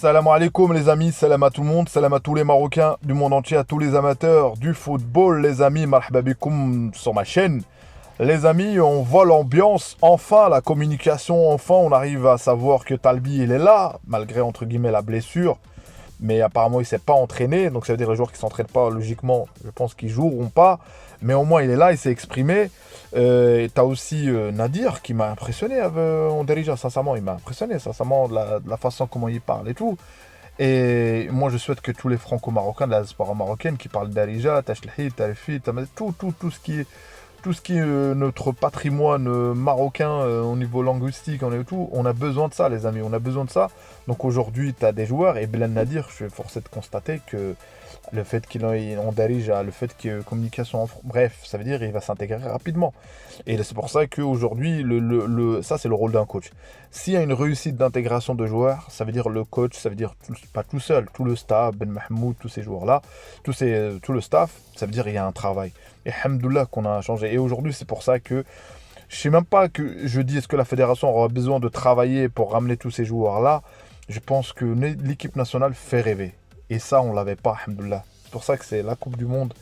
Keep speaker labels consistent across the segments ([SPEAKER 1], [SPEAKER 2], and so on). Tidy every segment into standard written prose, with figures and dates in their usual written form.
[SPEAKER 1] Salam alaikum les amis, salam à tout le monde, salam à tous les Marocains du monde entier, à tous les amateurs du football les amis, marhaba bikoum sur ma chaîne. Les amis, on voit l'ambiance, enfin la communication, enfin on arrive à savoir que Talbi il est là, malgré entre guillemets la blessure. Mais apparemment il ne s'est pas entraîné, donc ça veut dire les joueurs qui ne s'entraînent pas, logiquement, je pense qu'ils joueront pas. Mais au moins il est là, il s'est exprimé. Et t'as aussi Nadir qui m'a impressionné en dirigeant, sincèrement, il m'a impressionné, sincèrement, de la façon comment il parle et tout. Et moi je souhaite que tous les franco-marocains de la diaspora marocaine qui parlent d'Arija, Tachlhi, Tarifi, tout ce qui est notre patrimoine marocain au niveau linguistique, on a besoin de ça les amis, on a besoin de ça. Donc aujourd'hui tu as des joueurs et Belan Nadir, je suis forcé de constater que le fait qu'il en dirige, le fait qu'il y ait communication, bref, ça veut dire qu'il va s'intégrer rapidement. Et c'est pour ça qu'aujourd'hui, ça c'est le rôle d'un coach. S'il y a une réussite d'intégration de joueurs, ça veut dire le coach, ça veut dire pas tout seul, tout le staff, Ben Mahmoud, tous ces joueurs-là, tout le staff, ça veut dire qu'il y a un travail. Et hamdoulah qu'on a changé. Et aujourd'hui, c'est pour ça que je sais même pas que je dis est-ce que la fédération aura besoin de travailler pour ramener tous ces joueurs-là. Je pense que l'équipe nationale fait rêver. Et ça, on l'avait pas, alhamdoulilah. C'est pour ça que c'est la Coupe du Monde.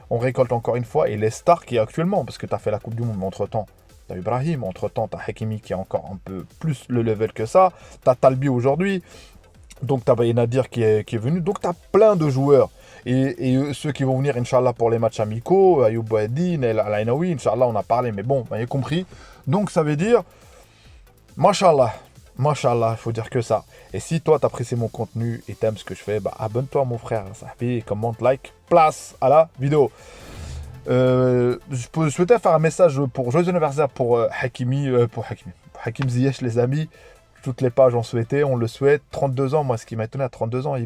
[SPEAKER 1] On récolte encore une fois. Et les stars qui actuellement, parce que tu as fait la Coupe du Monde, mais entre-temps, tu as Ibrahim, entre-temps, tu as Hakimi qui est encore un peu plus le level que ça. Tu as Talbi aujourd'hui. Donc tu as Nadir qui est venu. Donc tu as plein de joueurs. Et ceux qui vont venir, Inch'Allah, pour les matchs amicaux, Ayoub Boadine, El Alainaoui, Inch'Allah, on a parlé, mais bon, vous avez compris. Donc ça veut dire, Mashallah. Mashallah, il faut dire que ça. Et si toi t'apprécies mon contenu et t'aimes ce que je fais, bah abonne-toi mon frère, sahbi, commente, like, place à la vidéo. Je souhaitais faire un message pour joyeux anniversaire pour Hakim Ziyech les amis. Toutes les pages ont souhaité, on le souhaite. 32 ans, moi ce qui m'a étonné à 32 ans, à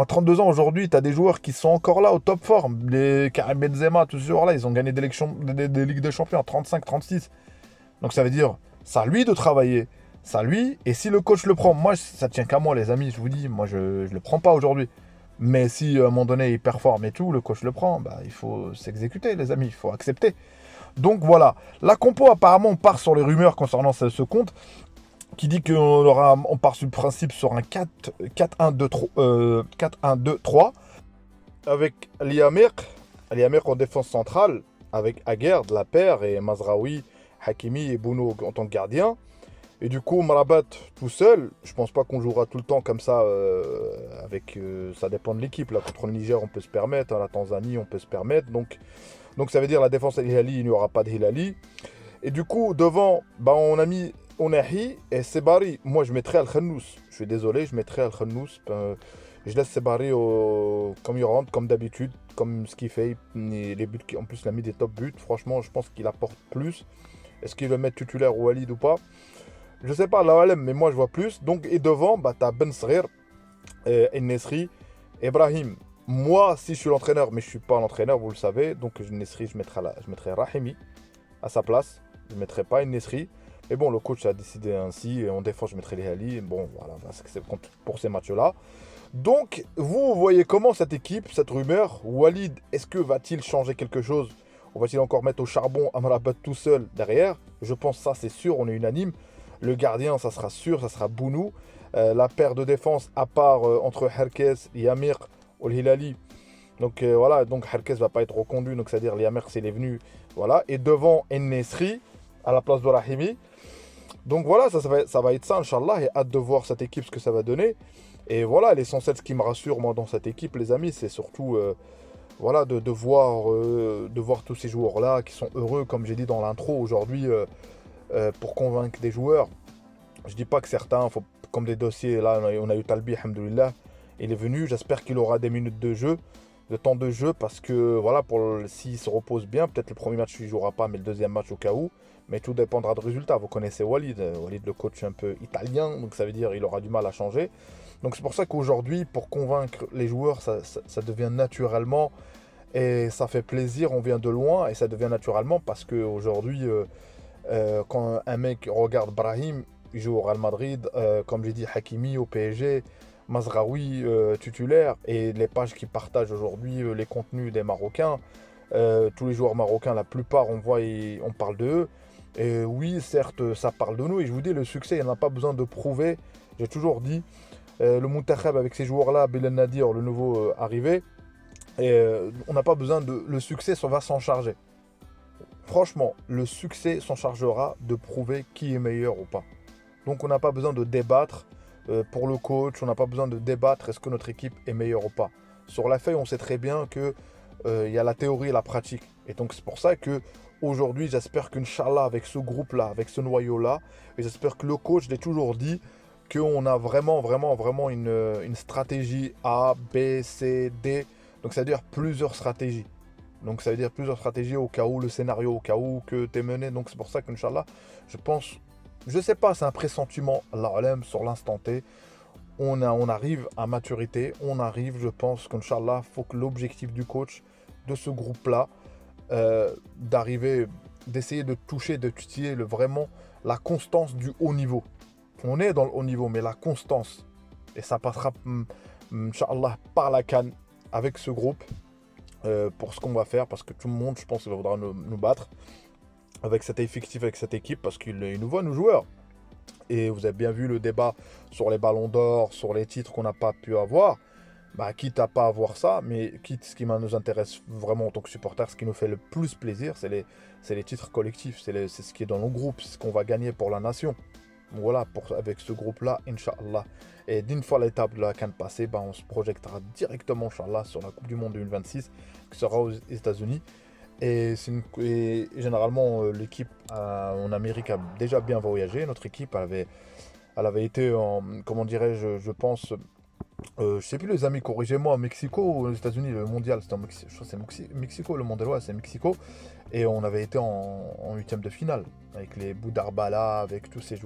[SPEAKER 1] 32 ans aujourd'hui, tu as des joueurs qui sont encore là au top forme. Les Karim Benzema, tous ces joueurs-là, ils ont gagné des Ligues des Champions à 35, 36. Donc ça veut dire, c'est à lui de travailler. C'est à lui. Et si le coach le prend, moi, ça tient qu'à moi, les amis. Je vous dis, moi, je ne le prends pas aujourd'hui. Mais si à un moment donné, il performe et tout, le coach le prend, bah, il faut s'exécuter, les amis. Il faut accepter. Donc voilà. La compo, apparemment, on part sur les rumeurs concernant ce compte qui dit on part sur le principe sur un 4-1-2-3 avec Liamir en défense centrale, avec Aguerd, la paire, et Mazraoui, Hakimi et Bounou en tant que gardien. Et du coup, Marabat tout seul, je pense pas qu'on jouera tout le temps comme ça ça dépend de l'équipe. Là, contre le Niger, on peut se permettre, la Tanzanie, on peut se permettre. Donc ça veut dire la défense à Hilali, il n'y aura pas de Hilali. Et du coup, devant, bah, on a mis Onahi et Sebari. Moi, je mettrais Al-Khannous. Je suis désolé, je mettrais Al-Khannous. Je laisse Sebari comme il rentre, comme d'habitude, comme ce qu'il fait. Les buts, en plus, il a mis des top buts. Franchement, je pense qu'il apporte plus. Est-ce qu'il veut mettre titulaire ou Walid ou pas? Je sais pas, là, mais moi, je vois plus. Donc, et devant, bah, tu as Ben Srir, En-Nesri, Ibrahim. Moi, si je suis l'entraîneur, mais je suis pas l'entraîneur, vous le savez. Donc, En-Nesri, je mettrai Rahimi à sa place. Je ne mettrai pas En-Nesri. Mais bon, le coach a décidé ainsi. En défense, je mettrai les Ali. Bon, voilà, c'est pour ces matchs-là. Donc, vous voyez comment cette équipe, cette rumeur, Walid, est-ce que va-t-il changer quelque chose? Ou va-t-il encore mettre au charbon Amrabat tout seul derrière? Je pense ça, c'est sûr, on est unanime. Le gardien, ça sera sûr, ça sera Bounou. La paire de défense, à part entre Herkes, Yamir ou Hilali. Donc voilà, donc Herkes va pas être reconduit. Donc c'est-à-dire Yamir, s'il est venu. Voilà. Et devant En-Nesri, à la place de Rahimi. Donc voilà, ça va être ça, Inch'Allah. Et hâte de voir cette équipe, ce que ça va donner. Et voilà, l'essentiel, ce qui me rassure, moi, dans cette équipe, les amis, c'est surtout voilà, de voir tous ces joueurs-là qui sont heureux, comme j'ai dit dans l'intro aujourd'hui, pour convaincre des joueurs. Je dis pas que certains, comme des dossiers, là, on a eu Talbi, alhamdoulilah, il est venu, j'espère qu'il aura des minutes de temps de jeu, parce que voilà, s'il se repose bien, peut-être le premier match il ne jouera pas, mais le deuxième match au cas où, mais tout dépendra du résultat. Vous connaissez Walid, le coach un peu italien, donc ça veut dire qu'il aura du mal à changer. Donc c'est pour ça qu'aujourd'hui, pour convaincre les joueurs, ça devient naturellement, et ça fait plaisir, on vient de loin, et ça devient naturellement, parce qu'aujourd'hui, quand un mec regarde Brahim, il joue au Real Madrid, comme j'ai dit, Hakimi au PSG, Mazraoui titulaire, et les pages qui partagent aujourd'hui les contenus des Marocains, tous les joueurs marocains, la plupart, on voit, on parle d'eux. Et oui, certes, ça parle de nous. Et je vous dis, le succès, il n'y en a pas besoin de prouver. J'ai toujours dit, le Muntakhab avec ces joueurs-là, Belen Nadir, le nouveau arrivé, et on n'a pas besoin de... Le succès, ça va s'en charger. Franchement, le succès s'en chargera de prouver qui est meilleur ou pas. Donc on n'a pas besoin de débattre pour le coach, on n'a pas besoin de débattre est-ce que notre équipe est meilleure ou pas. Sur la feuille, on sait très bien que il y a la théorie et la pratique. Et donc c'est pour ça que aujourd'hui, j'espère qu'Inch'Allah, avec ce groupe-là, avec ce noyau-là, et j'espère que le coach, je l'ai toujours dit, qu'on a vraiment une stratégie A, B, C, D. Donc ça veut dire plusieurs stratégies. Donc ça veut dire plusieurs stratégies au cas où le scénario, au cas où que tu es mené. Donc c'est pour ça qu'Inch'Allah, je pense, je sais pas, c'est un pressentiment, Allah alam, sur l'instant T. On arrive à maturité, on arrive, je pense qu'Inch'Allah, il faut que l'objectif du coach, de ce groupe-là, d'arriver, d'essayer de toucher, de titiller vraiment la constance du haut niveau. On est dans le haut niveau, mais la constance, et ça passera, Inch'Allah, par la CAN avec ce groupe. Pour ce qu'on va faire, parce que tout le monde, je pense, voudra nous battre avec cet effectif, avec cette équipe, parce qu'il nous voit, nos joueurs. Et vous avez bien vu le débat sur les ballons d'or, sur les titres qu'on n'a pas pu avoir. Bah, quitte à pas avoir ça, mais quitte, ce qui nous intéresse vraiment en tant que supporter, ce qui nous fait le plus plaisir, c'est les titres collectifs, c'est ce qui est dans nos groupes, c'est ce qu'on va gagner pour la nation. Donc voilà, avec ce groupe-là, Inch'Allah. Et d'une fois l'étape de la CAN passée, bah, on se projectera directement, Inch'Allah, sur la Coupe du Monde 2026, qui sera aux États-Unis. Et généralement, l'équipe en Amérique a déjà bien voyagé. Notre équipe, elle avait été, comment dirais-je, je pense, je sais plus les amis, corrigez-moi, Mexico ou aux États-Unis, le mondial, c'était en Mexico, je crois que c'est Mexico, le mondial, ouais, c'est Mexico. Et on avait été en huitième de finale, avec les Boudarbala, avec tous ces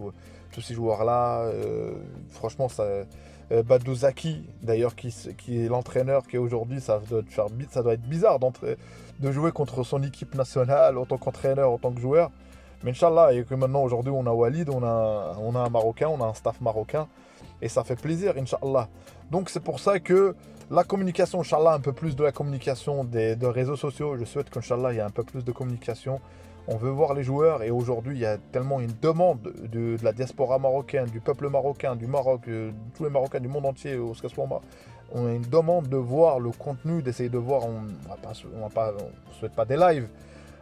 [SPEAKER 1] joueurs-là. Franchement, ça, Badou Zaki, d'ailleurs, qui est l'entraîneur, qui est aujourd'hui, ça doit être bizarre de jouer contre son équipe nationale en tant qu'entraîneur, en tant que joueur. Mais Inch'Allah, et que maintenant, aujourd'hui, on a Walid, on a un Marocain, on a un staff marocain. Et ça fait plaisir, Inch'Allah. Donc c'est pour ça que la communication, Inch'Allah, un peu plus de la communication des réseaux sociaux. Je souhaite qu'Inch'Allah, il y ait un peu plus de communication. On veut voir les joueurs et aujourd'hui, il y a tellement une demande de la diaspora marocaine, du peuple marocain, du Maroc, tous les Marocains du monde entier, au moment. On a une demande de voir le contenu, d'essayer de voir. On ne souhaite pas des lives,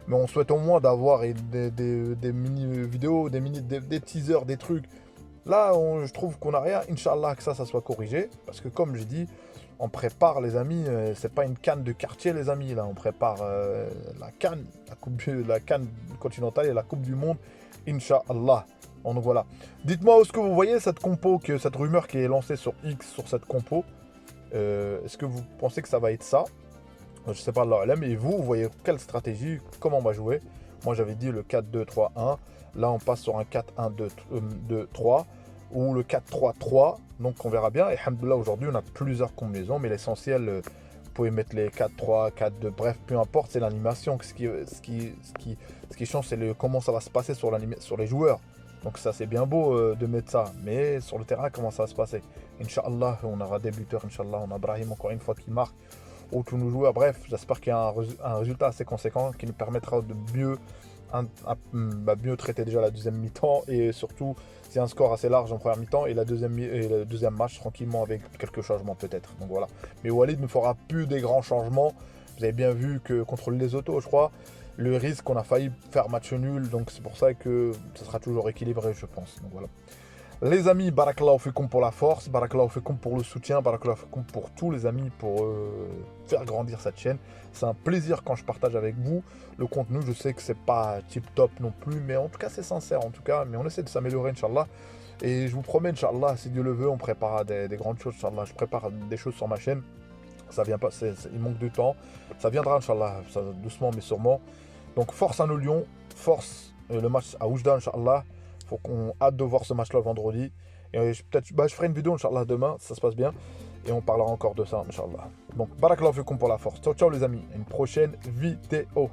[SPEAKER 1] mais on souhaite au moins d'avoir des mini-vidéos, des teasers, des trucs. Là, je trouve qu'on n'a rien. Inch'Allah, que ça soit corrigé. Parce que comme je dis, on prépare, les amis. C'est pas une canne de quartier, les amis. Là, on prépare la canne, la canne continentale et la Coupe du Monde. Inch'Allah. Donc voilà. Dites-moi où est-ce que vous voyez cette compo, cette rumeur qui est lancée sur X sur cette compo. Est-ce que vous pensez que ça va être ça? Je sais pas, Allah, mais vous voyez quelle stratégie, comment on va jouer? Moi, j'avais dit le 4-2-3-1. Là, on passe sur un 4-1-2-3 ou le 4-3-3. Donc, on verra bien. Et alhamdoulilah, aujourd'hui, on a plusieurs combinaisons. Mais l'essentiel, vous pouvez mettre les 4-3, 4-2. Bref, peu importe, c'est l'animation. Ce qui change, c'est comment ça va se passer sur les joueurs. Donc, ça, c'est bien beau de mettre ça. Mais sur le terrain, comment ça va se passer? Inch'Allah, on aura des buteurs. Inch'Allah, on a Brahim encore une fois qui marque. Ou tous nos joueurs. Bref, j'espère qu'il y a un résultat assez conséquent qui nous permettra de mieux traiter déjà la deuxième mi-temps et surtout c'est un score assez large en première mi-temps et le deuxième match tranquillement avec quelques changements peut-être. Donc voilà. Mais Walid ne fera plus des grands changements. Vous avez bien vu que contre les autos, je crois, le risque, on a failli faire match nul. Donc c'est pour ça que ça sera toujours équilibré, je pense. Donc voilà. Les amis, barakallahu fikum pour la force, barakallahu fikum pour le soutien, barakallahu fikum pour tous les amis pour faire grandir cette chaîne. C'est un plaisir quand je partage avec vous le contenu. Je sais que c'est pas tip top non plus, mais en tout cas c'est sincère en tout cas. Mais on essaie de s'améliorer, Inch'Allah. Et je vous promets, Inch'Allah, si Dieu le veut, on prépare des grandes choses, Inch'Allah. Je prépare des choses sur ma chaîne. Ça vient pas, il manque de temps. Ça viendra, Inch'Allah, doucement mais sûrement. Donc force à nos lions, force le match à Oujda, Inch'Allah. Faut qu'on hâte de voir ce match-là vendredi. Et peut-être, je ferai une vidéo, Inch'Allah, demain, si ça se passe bien. Et on parlera encore de ça, Inch'Allah. Donc, barakallahu fikum pour la force. Ciao, ciao les amis. À une prochaine vidéo.